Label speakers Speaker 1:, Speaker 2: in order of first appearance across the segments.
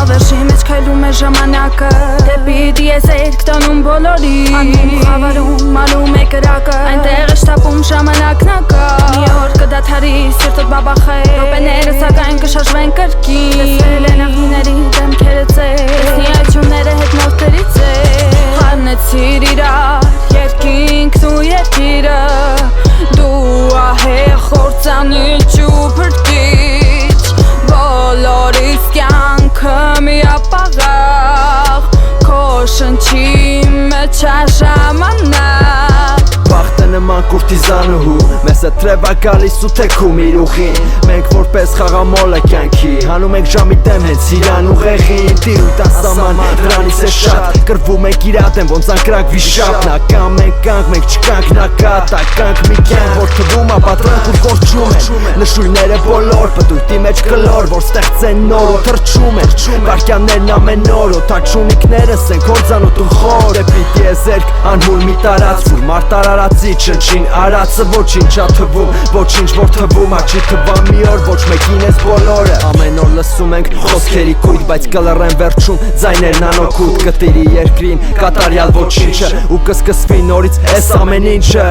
Speaker 1: Հավերժի մեջ քայլում է ժամանակը Դեպի դիեզերք տանում բոլորին Անում խավարում, մալում է կրակը Այնտեղ է շտապում ժամանակնակը Մի օր կդադարի սիրտդ բաբախե Րոպեները սակայն կշարժվեն կրկին Տեսել են աղիների դեմքերը ծեր Տեսնի այջունները հետնորդերի ծեր Խառնեցիր իրար երկինքն ու երկիրը Դու ահեղ խորցանիլ ճուփրտիչ Բոլորիս կյանքը միապաղաղ Քո շնչի մեջ ժամանակ
Speaker 2: Բախտը նման կուրտիզանուհու Մեզ է թրև է գալիս ու թեքում իր ուղին Մենք որպես խաղամոլ է կյանքի Հանում ենք ժամի դեմ հենց իրան ուղեղին Տիրույթ ասաման դրանից է շատ Կրվում ենք իրադեմ ոնց անկրակ վիշապ Նա կամ մենք կանք մենք չկանք նա կա Տականք մի կյանք որ թվում է պատրանք ու կորչում են Նշույները բոլոր պտույտի մեջ կլոր Որ ստեղծեն նոր ու թրջում են Վարկյաններն ամեն օր օթաչունիկներս են կործանոտում խոր Դեպի դիեզերք անհուլ մի տարած Որ մարտարարացի չնչին արածը ոչինչ ա թվում Ոչինչ որ թվում ա չի թվա մի օր Ոչ մեկին ես բոլորը Ամեն օր լսում ենք խոսքերի կույտ Բայց կլռեն վերջում ձայներն անօգուտ Կտիրի երկրին կատարյալ ոչինչը Ու կսկսվի նորից էս ամեն ինչը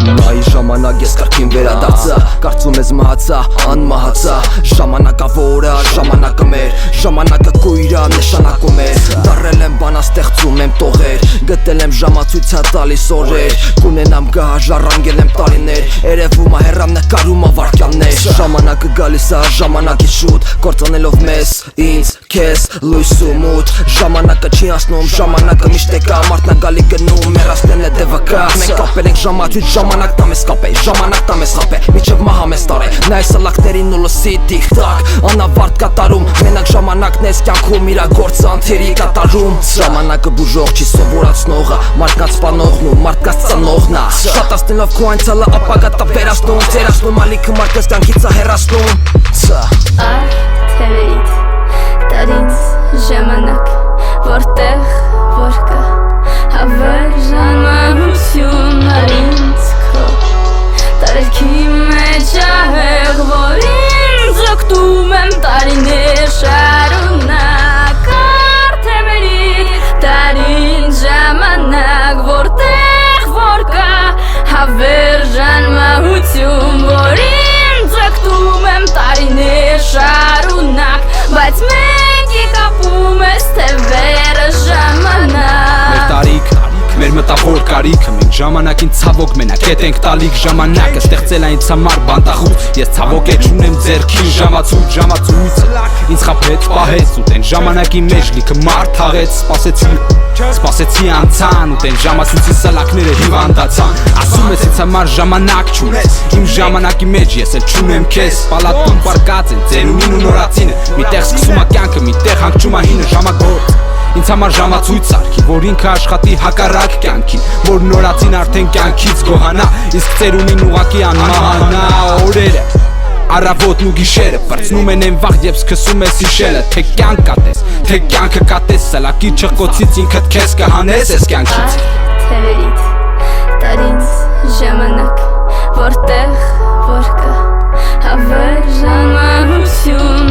Speaker 2: Նայի ժամանակ ես կարգին վերադարձա Կարծում ես մահացա, անմահացա Ժամանակը որը, ժամանակը մեր Ժամանակը կույրա, նշանակում էր Դարել եմ բանաստեղծում եմ տողեր Գտել եմ ժամացույցա տալիս օրեր Կունենամ գահ, ժառանգել եմ տարիներ Երևում ա հեռամ նկարում ա վարկյաններ Ժամանակը գալիս ա, ժամանակի շուտ Կործանելով մեզ, ինձ, քեզ, լույս ու մութ Ժամանակը չի անցնում, ժամանակը միշտ է կա Մարդն ա գալի գնում, մեռածներն է դևակա Մենք կապել ենք ժամացույց, ժամանակ տամ ես կապե Ժամանակ տամ ես հապե, միջև մահա մեզ տարե Նայ սլակներին ու լսի տիք-տակ Անավարտ կատարում, մենակ ժամանակն ես կյանքում իրա գործը անթերի կատարում Ժամանակը բուժող չի սովորացնողը Մարդկանց սպանողն ու մարդկանց ծանողն ա Շատացնելով քո անցյալը ապագա տա վերացնում Ձերացնում ալիքը մարդկանց կյանքից ա հեռացնում
Speaker 3: Թևերիդ տարինց ժամանակ Որտեղ որ կա հավերժան մահություն Արինց քո տարերքի մեջ ահեղ Որ ինձ օգտում եմ տարիներ շարունակ Թևերիդ տարինց ժամանակ Որտեղ որ կա հավերժան մահություն Որ ինձ օգտում եմ տարիներ շարունակ Բայց մենք կապում ես թևերը ժամանակ
Speaker 4: Մեր մտավոր կարիքը մենք ժամանակին ցավոք մենակ հետ ենք տալիք ժամանակը ստեղծել այն համար բանտախուց ես ցավոք է չունեմ ձերքին ժամացույցը ինձ խաբեց պահեց ու տեն ժամանակի մեջ լիքը մարդ թաղեց սպասեցի անցան ու տեն ժամացույցի սլակները հիվանդացան ասում ես ինձ համար ժամանակ չունես իմ ժամանակի մեջ ես էլ չունեմ քեզ պալատում պարկած են ծերունին ու նորածինը միտեղ սկսում ա կյանքը միտեղ հանգչում ա հինը ժամագործ Ինձ համար ժամացույց արքի, որ ինքը աշխատի հակառակ կյանքին Որ նորածին արդեն կյանքից գոհանա Իսկ ծերունին ուղակի անմահանա օրերը Առավոտն ու գիշերը Պրծնում են են վաղ և սկսում ես իշելը Թե կյանք կատես, թե կյանքը կատես Սլակի չղկոցից ինքդ քեզ կհանես ես կյանքից
Speaker 3: Թևերիդ տարինց ժամանակ Որտեղ որ կա հավերժան մահություն